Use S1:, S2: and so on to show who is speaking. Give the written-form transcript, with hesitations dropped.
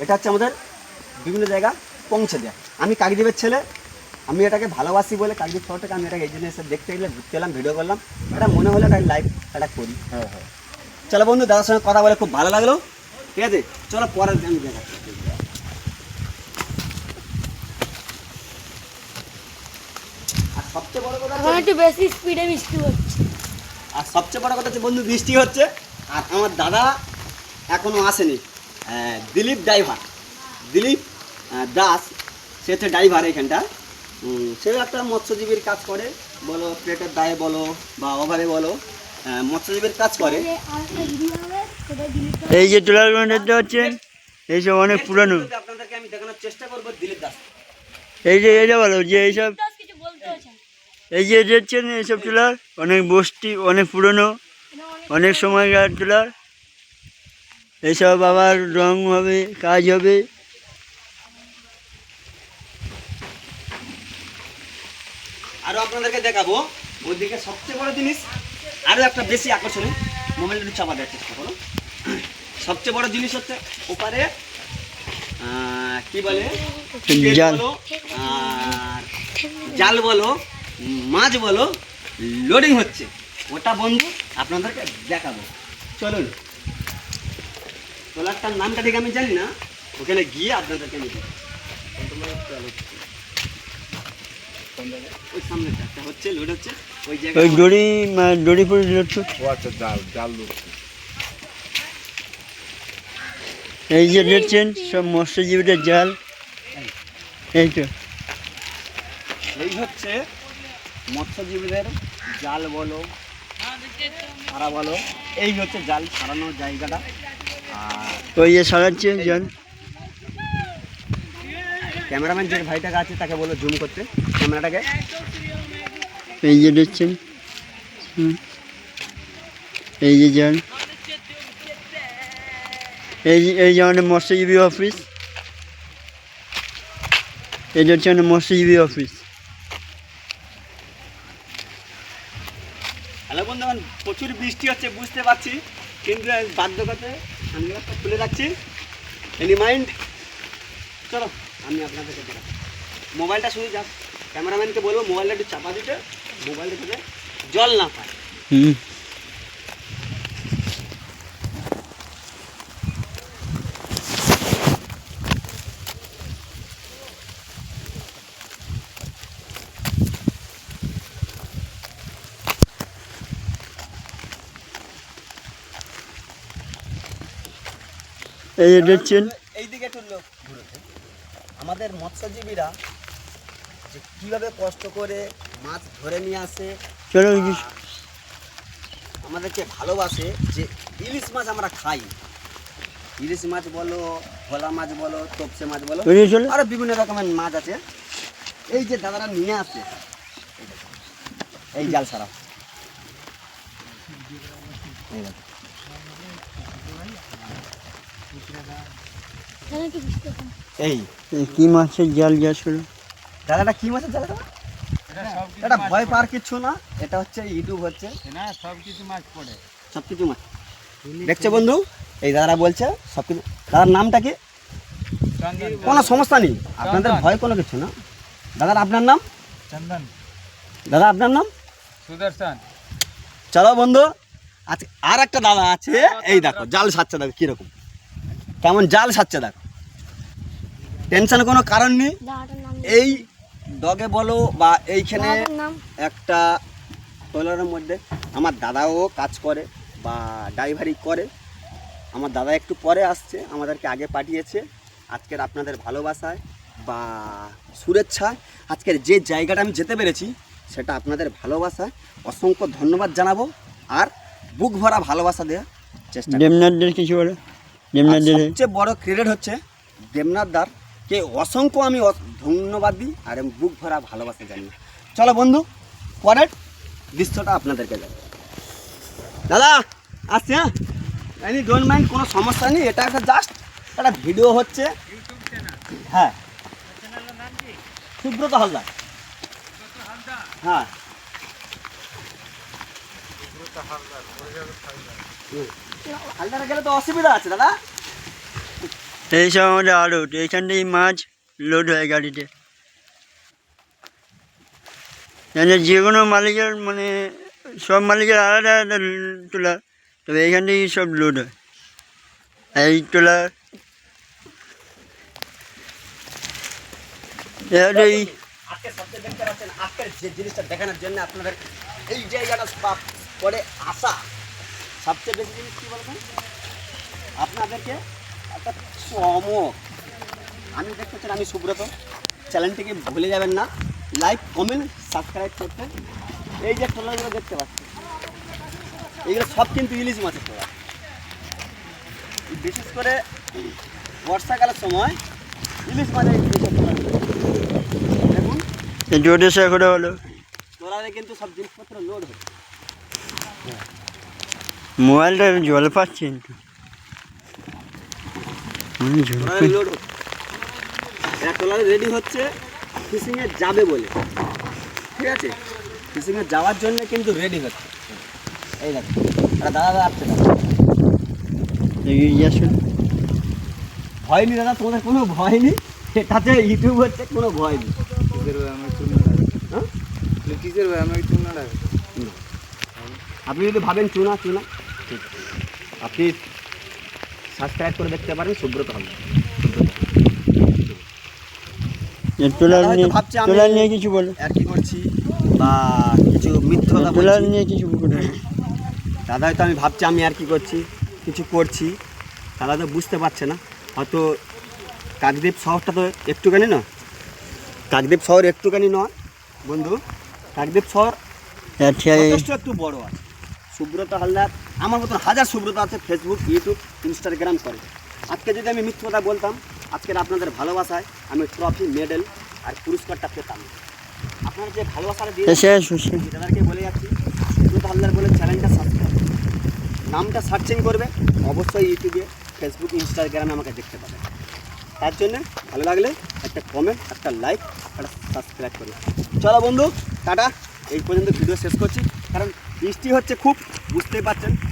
S1: এটা হচ্ছে আমাদের বিভিন্ন জায়গা পৌঁছে দেয়। আমি কাকদ্বীপের ছেলে, আমি এটাকে ভালোবাসি বলে কাকদ্বীপ শহরটাকে আমি এটাকে এই জন্য এসে দেখতে গেলে ঘুরতে এলাম, ভিডিও করলাম, এটা মনে হলো একটা লাইভ এটা করি। হ্যাঁ হ্যাঁ, চলো বন্ধু, দাদার সঙ্গে কথা বলে খুব ভালো লাগলো। ঠিক আছে, চলো পরের আমি দেখাচ্ছি। আর সবচেয়ে বড় কথা
S2: একটু বেশি স্পিডে বৃষ্টি হচ্ছে।
S1: আর সবচেয়ে বড় কথা হচ্ছে বন্ধু, বৃষ্টি হচ্ছে আর আমার দাদা এখনও আসেনি। দিলীপ ড্রাইভার, দিলীপ দাস, সে হচ্ছে ড্রাইভার এখানটা। সেও একটা মৎস্যজীবীর কাজ করে, বলো প্লেটের দায়ে বলো বা ওভারে বলো, মৎস্যজীবীর কাজ করে।
S3: এই যে ট্রলার দেখতে পাচ্ছেন, এইসব অনেক পুরানো।
S1: আপনাদেরকে আমি দেখানোর চেষ্টা করবো দিলীপ দাস।
S3: এই যে এইটা বলো যে এইসব, এই যে দেখছেন এইসব ট্রলার অনেক বস্তি, অনেক পুরনো, অনেক সময়কার ট্রলার। এইসব আবার রং হবে, কাজ হবে।
S1: আরও আপনাদেরকে দেখাবো ওইদিকে সবচেয়ে বড় জিনিস, আরও একটা বেশি আকর্ষণীয়। মোবাইলটা একটু চাপা দেওয়ার চেষ্টা করো। সবচেয়ে বড় জিনিস হচ্ছে ওপারে কি বলে,
S3: জাল।
S1: আর জাল বলো, মাছ বলো, লোডিং হচ্ছে। ওটা বন্ধু আপনাদেরকে দেখাবো, চলুন। ট্রলারটার নামটা ঠিক আমি জানি না, ওখানে গিয়ে আপনাদেরকে আমি দেখাবো। ওই সামনে একটা হচ্ছে লোড হচ্ছে, ওই
S3: ওই
S1: জায়গায়
S3: দড়ি পরে লোড করছে। এই যে দেখছেন সব মৎস্যজীবীদের জাল। এই তো
S1: এই হচ্ছে মৎস্যজীবীদের জাল বলো, ছাড়া বলো, এই হচ্ছে জাল ছাড়ানোর জায়গাটা। আর
S3: ওই যে সারাচ্ছে জাল।
S1: ক্যামেরাম্যান যে ভাইটাকে আছে তাকে বলো জুম করতে ক্যামেরাটাকে।
S3: এই যে দেখছেন, এই যে জাল। এই যে আমাদের মৎস্যজীবী অফিস, এই যে হচ্ছে আমাদের মৎস্যজীবী অফিস।
S1: হ্যালো বন্ধুগণ, প্রচুর বৃষ্টি হচ্ছে বুঝতে পারছি, কিন্তু বাধ্যকতে আমি একটা খুলে রাখছি। এনি মাইন্ড, চলো আমি আপনাদেরকে দেখাচ্ছি। মোবাইলটা শুধু যা, ক্যামেরাম্যানকে বলবো মোবাইলটা একটু চাপা দিতে, মোবাইলটা থেকে জল না পায়।
S3: এই যে দেখছেন,
S1: এইদিকে একটু লোক ঘুরেছে। আমাদের মৎস্যজীবীরা যে কীভাবে কষ্ট করে মাছ ধরে নিয়ে আসে,
S3: চলো
S1: আমাদেরকে ভালোবাসে, যে ইলিশ মাছ আমরা খাই, ইলিশ মাছ বলো, ভোলা মাছ বলো, তপসে মাছ বলো,
S3: চলো।
S1: আরও বিভিন্ন রকমের মাছ আছে। এই যে দাদারা নিয়ে আসে, এই জাল ছাড়া এই দেখো। এই
S3: কি মাছের জাল যা ছিল
S1: দাদাটা কি মাছের জাল? এটা ভয় পাওয়ার কিছু না, এটা হচ্ছে ইউটিউব হচ্ছে
S4: না, সব কিছু মাছ পড়ে,
S1: সব কিছু মাছ দেখছে বন্ধু। এই দাদারা বলছে সব কিছু। দাদার নামটা কি? কোনো সমস্যা নেই, আপনাদের ভয় কোনো কিছু না। দাদার আপনার নাম?
S4: চন্দন।
S1: দাদা আপনার নাম?
S4: সুদর্শন।
S1: চলো বন্ধু, আচ্ছা আর একটা দাদা আছে, এই দেখো জাল সাচ্ছে, দেখো কীরকম কেমন জাল সাচ্ছে, দেখো টেনশন কোনো কারণ নেই। এই ডগে বলো বা এইখানে একটা ট্রলারের মধ্যে আমার দাদাও কাজ করে বা ড্রাইভারি করে। আমার দাদা একটু পরে আসছে, আমাদেরকে আগে পাঠিয়েছে। আজকের আপনাদের ভালোবাসায় বা শুভেচ্ছায় আজকের যে জায়গাটা আমি যেতে পেরেছি, সেটা আপনাদের ভালোবাসায় অসংখ্য ধন্যবাদ জানাবো আর বুক ভরা ভালোবাসা দেওয়ার চেষ্টা করব।
S3: দেবনাথদের কিছু বলে। দেবনাথদের
S1: সবচেয়ে বড় ক্রেডিট হচ্ছে দেবনাথদারকে অসংখ্য আমি ধন্যবাদ দিই আর আমি বুক ভরা ভালোবাসা জানি। চলো বন্ধু, পরের দৃশ্যটা আপনাদেরকে দেবো। দাদা আসছি, হ্যাঁ, এনি ডোন্ট মাইন্ড, কোনো সমস্যা নেই। এটা একটা জাস্ট একটা ভিডিও হচ্ছে। হ্যাঁ, সুব্রত হালদার। হ্যাঁ, হালদারে গেলে তো অসুবিধা আছে দাদা।
S3: এইসব আমাদের আড়ট, এইখান থেকেই মাছ লোড হয় গাড়িতে। যে কোনো মালিকের মানে সব মালিকের আলাদা আলাদা ট্রলার, তবে এইখান থেকেই সব লোড হয়। এই ট্রলার এই
S1: আজকে সবচেয়ে দেখতে পাচ্ছেন, আজকের যে জিনিসটা দেখানোর জন্য আপনাদের এই জায়গাটা পরে আসা সবচেয়ে বেশি জিনিস কী বলবেন আপনাদেরকে একটা চমক। আমি দেখতে চান, আমি সুব্রত, চ্যানেলটিকে ভুলে যাবেন না লাইক কমেন্ট সাবস্ক্রাইব করতে। এই যে ট্রলারগুলো দেখতে পাচ্ছেন, এইগুলো সব কিন্তু ইলিশ মাছের ট্রলার। বিশেষ করে বর্ষাকালের সময় ইলিশ মাছের এইসব ট্রলারগুলো দেখুন,
S3: জোরে সে করে হলো
S1: ট্রলারে কিন্তু সব জিনিসপত্র লোড হচ্ছে।
S3: মোবাইলটা জল পাচ্ছে কিন্তু
S1: ট্রলারে লোড হচ্ছে, এরা ট্রলারে রেডি হচ্ছে ফিশিংয়ে যাবে বলে, ঠিক আছে? ফিশিংয়ে যাওয়ার জন্য কিন্তু রেডি হচ্ছে। এই দেখো দাদা দাদা আসছে, ভয় নেই দাদা, তোমাদের কোনো ভয় নেই, এটাতে ইউটিউব হচ্ছে, কোনো ভয় নেই।
S4: কিসের ভাই আমাকে চুন না লাগে?
S1: হ্যাঁ?
S4: কিসের ভাই আমাকে চুন না লাগে?
S1: আপনি যদি ভাবেন চুনা চুনা, ঠিক আছে, আপনি সাবস্ক্রাইব করে দেখতে পারেন সুব্রত হালদার।
S3: ট্রলার
S1: হয়তো
S3: নিয়ে
S1: ভাবছে আমি
S3: ট্রলার নিয়ে কিছু বলো,
S1: আর কি করছি বা কিছু মিথ্যে কথা
S3: ট্রলার
S1: বলছি।
S3: নিয়ে কিছু বলো।
S1: দাদা হয়তো আমি ভাবছি আমি আর কি করছি, কিছু করছি, দাদা তো বুঝতে পারছে না। হয়তো কাকদ্বীপ শহরটা তো একটুখানি না, কাকদ্বীপ শহর একটুখানি নয় বন্ধু, কাকদ্বীপ শহর যথেষ্ট একটু বড় আছে। সুব্রত হালদার আমার মতন হাজার সুব্রত আছে, ফেসবুক ইউটিউব ইনস্টাগ্রাম করে। আজকে যদি আমি মিথ্যে কথা বলতাম, আজকের আপনাদের ভালোবাসায় আমি ট্রফি মেডেল আর পুরস্কারটা পেতাম। আপনারা যে ভালোবাসাটা দিয়ে দাদাকে বলে যাচ্ছি, সুব্রত হালদার বলে চ্যানেলটা সাবস্ক্রাইব, নামটা সার্চিং করবে, অবশ্যই ইউটিউবে ফেসবুক ইনস্টাগ্রামে আমাকে দেখতে পাবে। তার জন্য ভালো লাগলে একটা কমেন্ট, একটা লাইক, একটা সাবস্ক্রাইব করবে। চলো বন্ধু, টাটা, এই পর্যন্ত ভিডিও শেষ করছি, কারণ বৃষ্টি হচ্ছে খুব, বুঝতেই পারছেন।